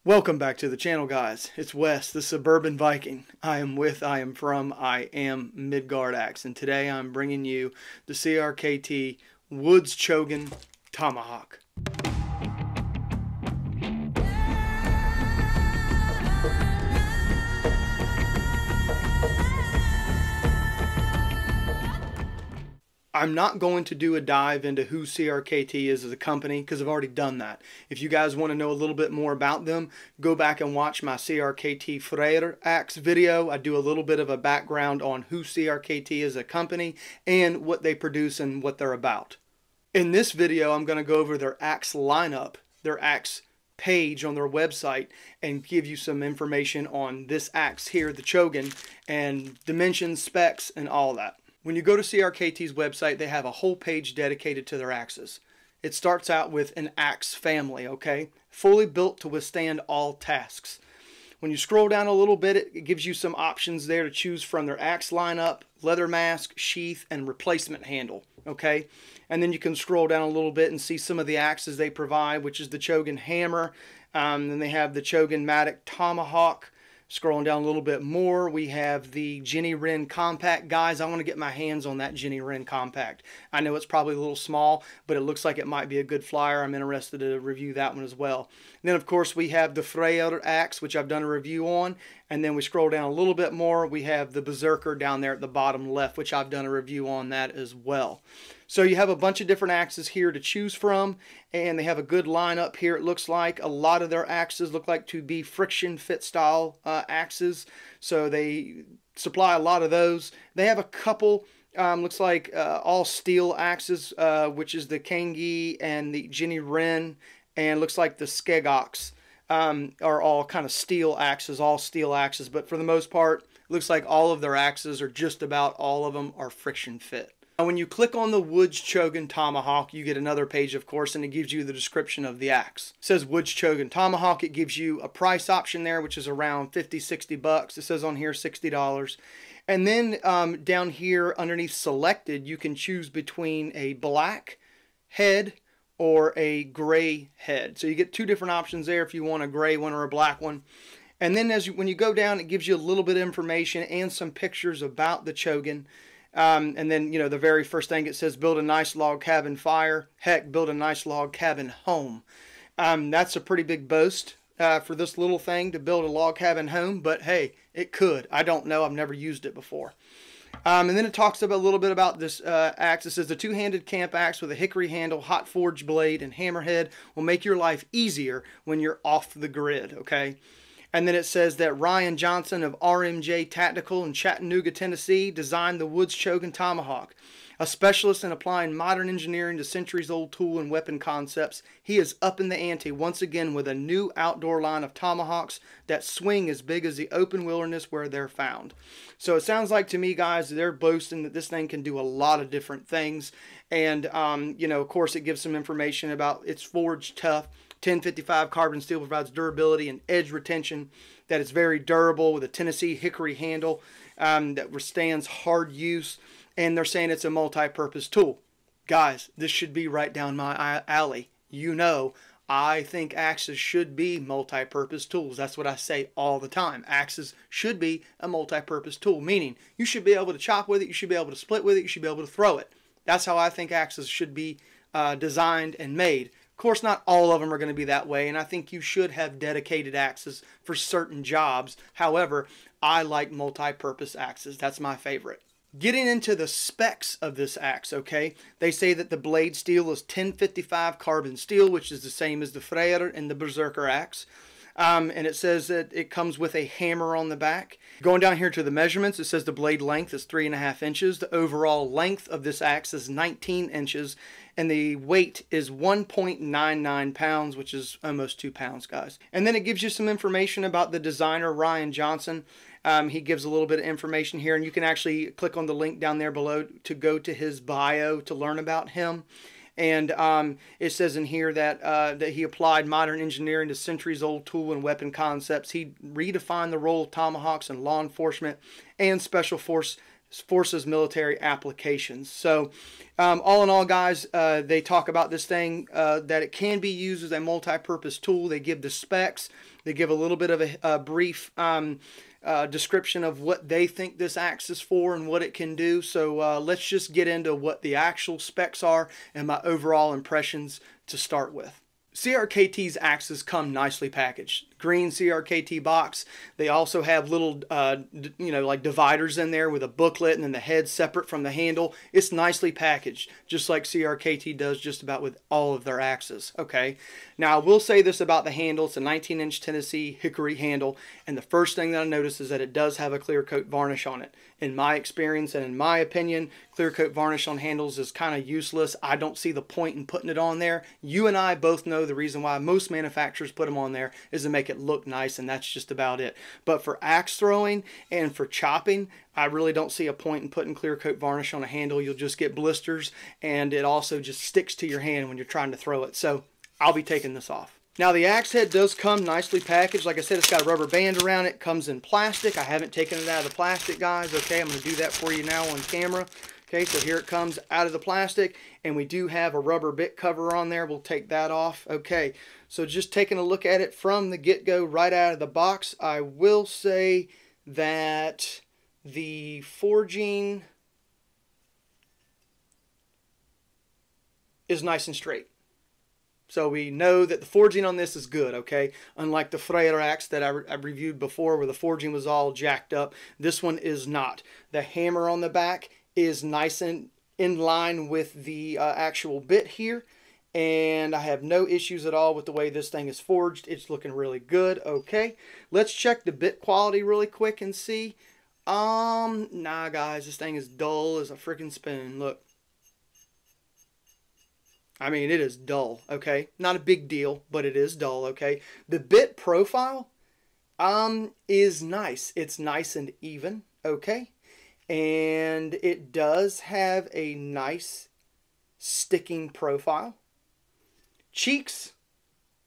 Welcome back to the channel, guys. It's Wes, the Suburban Viking. I am from Midgard Axe, and today I'm bringing you the CRKT Woods Chogan Tomahawk. I'm not going to do a dive into who CRKT is as a company because I've already done that. If you guys want to know a little bit more about them, go back and watch my CRKT Freyr Axe video. I do a little bit of a background on who CRKT is as a company and what they produce and what they're about. In this video, I'm going to go over their axe lineup, their axe page on their website, and give you some information on this axe here, the Chogan, and dimensions, specs, and all that. When you go to CRKT's website, they have a whole page dedicated to their axes. It starts out with an axe family, okay? Fully built to withstand all tasks. When you scroll down a little bit, it gives you some options there to choose from their axe lineup, leather mask, sheath, and replacement handle, okay? And then you can scroll down a little bit and see some of the axes they provide, which is the Chogan hammer. Then they have the Chogan Matic Tomahawk. Scrolling down a little bit more, we have the Jenny Wren Compact. Guys, I want to get my hands on that Jenny Wren Compact. I know it's probably a little small, but it looks like it might be a good flyer. I'm interested to review that one as well. And then, of course, we have the Freyr axe, which I've done a review on. And then we scroll down a little bit more. We have the Berserker down there at the bottom left, which I've done a review on that as well. So you have a bunch of different axes here to choose from, and they have a good lineup here. It looks like a lot of their axes look like to be friction fit style axes, so they supply a lot of those. They have a couple, looks like all steel axes, which is the Kangi and the Jenny Wren, and looks like the Skegox are all kind of steel axes, all steel axes, but for the most part, looks like all of their axes, or just about all of them, are friction fit. When you click on the Woods Chogan Tomahawk, you get another page, of course, and it gives you the description of the axe. It says Woods Chogan Tomahawk. It gives you a price option there, which is around 50-60 bucks. It says on here $60. And then down here underneath selected, you can choose between a black head or a gray head. So you get two different options there if you want a gray one or a black one. And then when you go down, it gives you a little bit of information and some pictures about the Chogan. And then, you know, the very first thing it says, build a nice log cabin fire. Heck, build a nice log cabin home. That's a pretty big boast for this little thing to build a log cabin home. But hey, it could. I don't know. I've never used it before. And then it talks about a little bit about this axe. It says the two-handed camp axe with a hickory handle, hot forged blade, and hammerhead will make your life easier when you're off the grid, okay? And then it says that Ryan Johnson of RMJ Tactical in Chattanooga, Tennessee, designed the Woods Chogan Tomahawk. A specialist in applying modern engineering to centuries-old tool and weapon concepts, he is upping the ante once again with a new outdoor line of tomahawks that swing as big as the open wilderness where they're found. So it sounds like to me, guys, they're boasting that this thing can do a lot of different things. And, you know, of course, it gives some information about it's forged tough. 1055 carbon steel provides durability and edge retention, that it's very durable with a Tennessee hickory handle that withstands hard use, and they're saying it's a multi-purpose tool. Guys, this should be right down my alley. You know, I think axes should be multi-purpose tools. That's what I say all the time. Axes should be a multi-purpose tool, meaning you should be able to chop with it, you should be able to split with it, you should be able to throw it. That's how I think axes should be designed and made. Of course, not all of them are going to be that way, and I think you should have dedicated axes for certain jobs. However, I like multi-purpose axes. That's my favorite. Getting into the specs of this axe, okay, they say that the blade steel is 1055 carbon steel, which is the same as the Freyr and the Berserker axe. And it says that it comes with a hammer on the back. Going down here to the measurements, it says the blade length is 3.5 inches. The overall length of this axe is 19 inches. And the weight is 1.99 pounds, which is almost 2 pounds, guys. And then it gives you some information about the designer, Ryan Johnson. He gives a little bit of information here, and you can actually click on the link down there below to go to his bio to learn about him. And it says in here that that he applied modern engineering to centuries-old tool and weapon concepts. He redefined the role of tomahawks in law enforcement and special force forces military applications. So all in all, guys, they talk about this thing, that it can be used as a multi-purpose tool. They give the specs. They give a little bit of a brief description of what they think this axe is for and what it can do. So let's just get into what the actual specs are and my overall impressions to start with. CRKT's axes come nicely packaged. Green CRKT box. They also have little, like dividers in there with a booklet and then the head separate from the handle. It's nicely packaged, just like CRKT does just about with all of their axes. Okay. Now, I will say this about the handle. It's a 19-inch Tennessee hickory handle, and the first thing that I notice is that it does have a clear coat varnish on it. In my experience and in my opinion, clear coat varnish on handles is kind of useless. I don't see the point in putting it on there. You and I both know the reason why most manufacturers put them on there is to make it look nice, and that's just about it. But for axe throwing and for chopping, I really don't see a point in putting clear coat varnish on a handle. You'll just get blisters, and it also just sticks to your hand when you're trying to throw it. So I'll be taking this off. Now, the axe head does come nicely packaged. Like I said, it's got a rubber band around it. Comes in plastic. I haven't taken it out of the plastic, guys. Okay, I'm going to do that for you now on camera. Okay, so here it comes out of the plastic, and we do have a rubber bit cover on there. We'll take that off. Okay, so just taking a look at it from the get-go right out of the box, I will say that the forging is nice and straight. So we know that the forging on this is good, okay? Unlike the Freyr axe that I reviewed before where the forging was all jacked up, this one is not. The hammer on the back is nice and in line with the actual bit here. And I have no issues at all with the way this thing is forged. It's looking really good, okay? Let's check the bit quality really quick and see. Nah, guys, this thing is dull as a freaking spoon. Look. I mean, it is dull, okay? Not a big deal, but it is dull, okay? The bit profile is nice. It's nice and even, okay? And it does have a nice sticking profile. Cheeks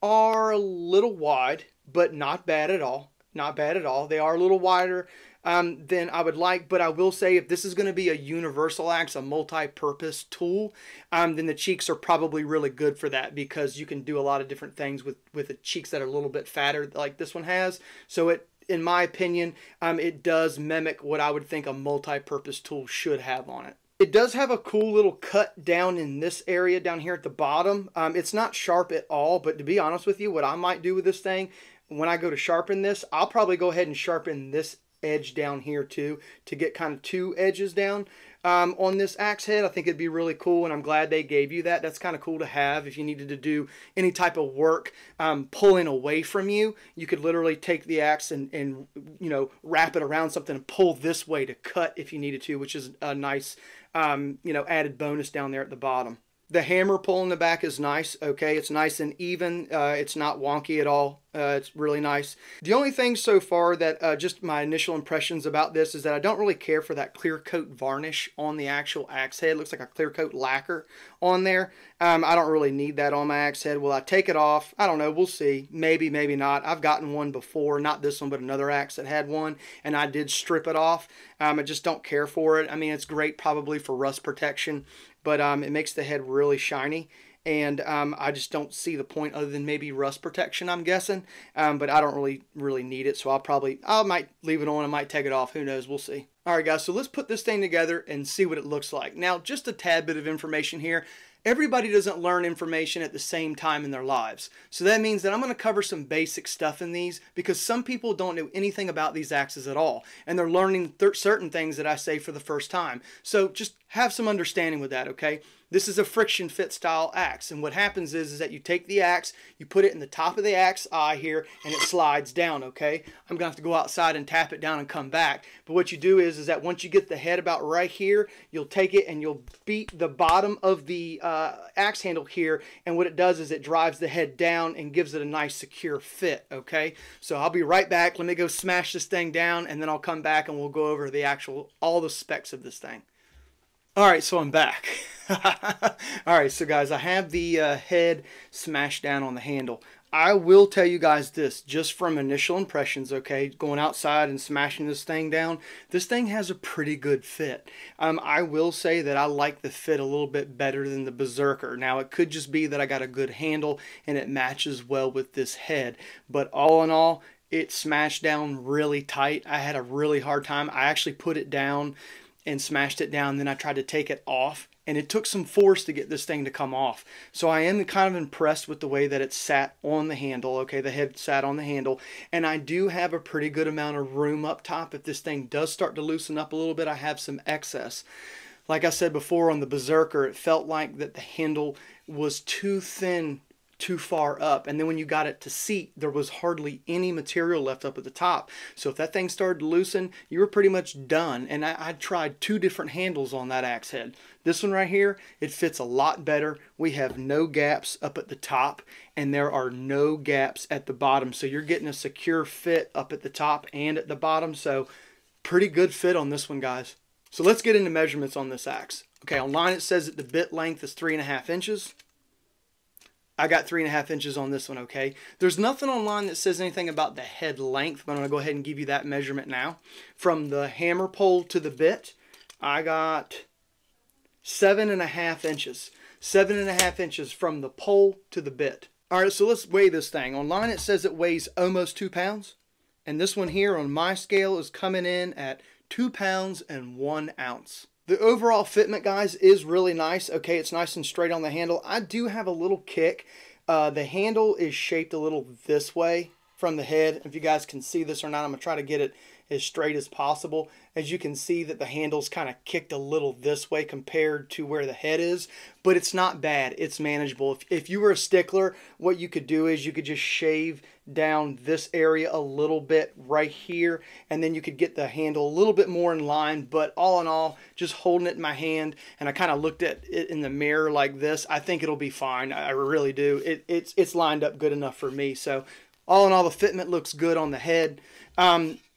are a little wide, but not bad at all. Not bad at all. They are a little wider than I would like, but I will say if this is going to be a universal axe, a multi-purpose tool, then the cheeks are probably really good for that because you can do a lot of different things with the cheeks that are a little bit fatter like this one has. So it, in my opinion, it does mimic what I would think a multi-purpose tool should have on it. It does have a cool little cut down in this area down here at the bottom. It's not sharp at all, but to be honest with you, what I might do with this thing, when I go to sharpen this, I'll probably go ahead and sharpen this edge down here too to get kind of two edges down on this axe head. I think it'd be really cool, and I'm glad they gave you that. That's kind of cool to have if you needed to do any type of work pulling away from you. You could literally take the axe and you know, wrap it around something and pull this way to cut if you needed to, which is a nice you know, added bonus down there at the bottom. The hammer pull in the back is nice, okay? It's nice and even. It's not wonky at all. It's really nice. The only thing so far that just my initial impressions about this is that I don't really care for that clear coat varnish on the actual axe head. It looks like a clear coat lacquer on there. I don't really need that on my axe head. Will I take it off? I don't know. We'll see. Maybe, maybe not. I've gotten one before. Not this one, but another axe that had one, and I did strip it off. I just don't care for it. I mean, it's great probably for rust protection, but it makes the head really shiny, and I just don't see the point other than maybe rust protection, I'm guessing, but I don't really need it, so I might leave it on. I might take it off. Who knows? We'll see. All right, guys, so let's put this thing together and see what it looks like. Now, just a tad bit of information here. Everybody doesn't learn information at the same time in their lives. So that means that I'm going to cover some basic stuff in these because some people don't know anything about these axes at all. And they're learning certain things that I say for the first time. So just have some understanding with that, okay? This is a friction fit style axe. And what happens is that you take the axe, you put it in the top of the axe eye here, and it slides down, okay? I'm going to have to go outside and tap it down and come back. But what you do is that once you get the head about right here, you'll take it and you'll beat the bottom of the axe handle here. And what it does is it drives the head down and gives it a nice secure fit, okay? So I'll be right back. Let me go smash this thing down, and then I'll come back and we'll go over all the specs of this thing. All right, so I'm back. All right, so guys, I have the head smashed down on the handle. I will tell you guys this, just from initial impressions, okay, going outside and smashing this thing down, this thing has a pretty good fit. I will say that I like the fit a little bit better than the Berserker. Now, it could just be that I got a good handle and it matches well with this head, but all in all, it smashed down really tight. I had a really hard time. I actually put it down and smashed it down, then I tried to take it off, and it took some force to get this thing to come off. So I am kind of impressed with the way that it sat on the handle. Okay, the head sat on the handle, and I do have a pretty good amount of room up top. If this thing does start to loosen up a little bit, I have some excess. Like I said before on the Berserker, it felt like that the handle was too thin, too far up, and then when you got it to seat, there was hardly any material left up at the top. So if that thing started to loosen, you were pretty much done. And I tried 2 different handles on that axe head. This one right here, it fits a lot better. We have no gaps up at the top, and there are no gaps at the bottom, so you're getting a secure fit up at the top and at the bottom. So pretty good fit on this one, guys. So let's get into measurements on this axe. Okay, online it says that the bit length is 3.5 inches. I got 3.5 inches on this one, okay? There's nothing online that says anything about the head length, but I'm going to go ahead and give you that measurement now. From the hammer pole to the bit, I got 7.5 inches. 7.5 inches from the pole to the bit. All right, so let's weigh this thing. Online it says it weighs almost 2 pounds. And this one here on my scale is coming in at 2 pounds and 1 ounce. The overall fitment, guys, is really nice. Okay, it's nice and straight on the handle. I do have a little kick. The handle is shaped a little this way from the head. If you guys can see this or not, I'm going to try to get it as straight as possible. As you can see that the handle's kind of kicked a little this way compared to where the head is, but it's not bad. It's manageable. If you were a stickler, what you could do is you could just shave down this area a little bit right here, and then you could get the handle a little bit more in line. But all in all, just holding it in my hand, and I kind of looked at it in the mirror like this, I think it'll be fine. I really do. It's lined up good enough for me. So all in all, the fitment looks good on the head.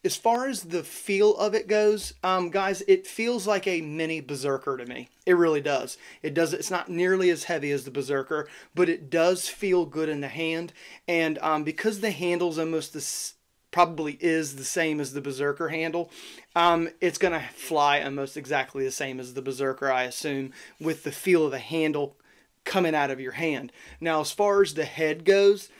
As far as the feel of it goes, guys, it feels like a mini Berserker to me. It really does. It's not nearly as heavy as the Berserker, but it does feel good in the hand. And because the handle's almost probably is the same as the Berserker handle, it's going to fly almost exactly the same as the Berserker, I assume, with the feel of the handle coming out of your hand. Now, as far as the head goes,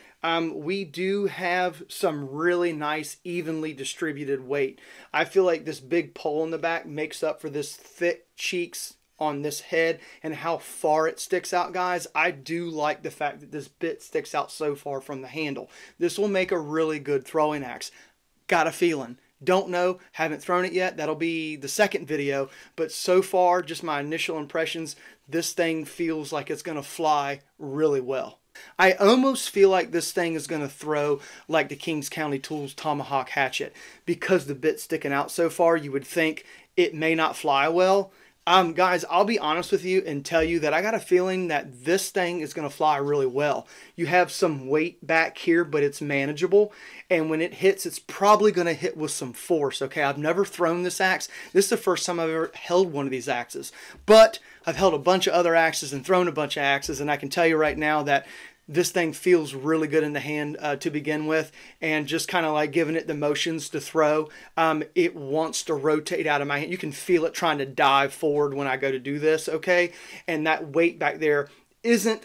we do have some really nice, evenly distributed weight. I feel like this big pole in the back makes up for this thick cheeks on this head and how far it sticks out, guys. I do like the fact that this bit sticks out so far from the handle. This will make a really good throwing axe. Got a feeling. Don't know, haven't thrown it yet. That'll be the second video. But so far, just my initial impressions, this thing feels like it's going to fly really well. I almost feel like this thing is going to throw like the Kings County Tools Tomahawk hatchet. Because the bit's sticking out so far, you would think it may not fly well. Guys, I'll be honest with you and tell you that I got a feeling that this thing is going to fly really well. You have some weight back here, but it's manageable. And when it hits, it's probably going to hit with some force. Okay, I've never thrown this axe. This is the first time I've ever held one of these axes. But I've held a bunch of other axes and thrown a bunch of axes, and I can tell you right now that this thing feels really good in the hand to begin with, and just kind of like giving it the motions to throw. It wants to rotate out of my hand. You can feel it trying to dive forward when I go to do this, okay? And that weight back there isn't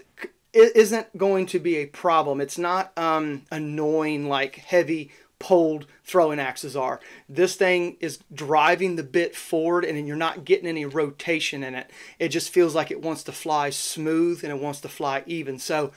going to be a problem. It's not annoying like heavy poled throwing axes are. This thing is driving the bit forward, and you're not getting any rotation in it. It just feels like it wants to fly smooth and it wants to fly even. So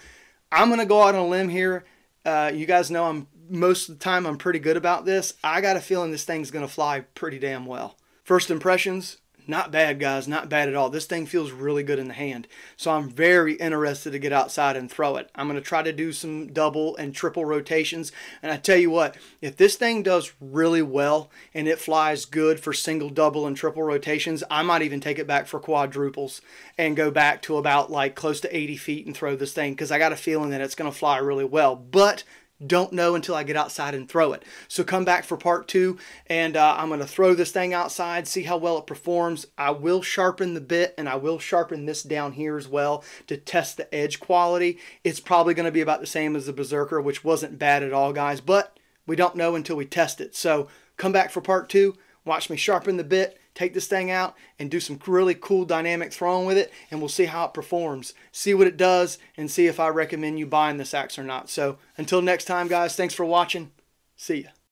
I'm going to go out on a limb here. You guys know most of the time I'm pretty good about this. I got a feeling this thing's going to fly pretty damn well. First impressions, not bad, guys. Not bad at all. This thing feels really good in the hand. So I'm very interested to get outside and throw it. I'm going to try to do some double and triple rotations. And I tell you what, if this thing does really well and it flies good for single, double, and triple rotations, I might even take it back for quadruples and go back to about like close to 80 feet and throw this thing, because I got a feeling that it's going to fly really well. But Don't know until I get outside and throw it. So come back for part 2, and I'm going to throw this thing outside, see how well it performs. I will sharpen the bit, and I will sharpen this down here as well to test the edge quality. It's probably going to be about the same as the Berserker, which wasn't bad at all, guys, but we don't know until we test it. So come back for part 2, watch me sharpen the bit, take this thing out, and do some really cool dynamic throwing with it, and we'll see how it performs. See what it does, and see if I recommend you buying this axe or not. So until next time, guys, thanks for watching. See ya.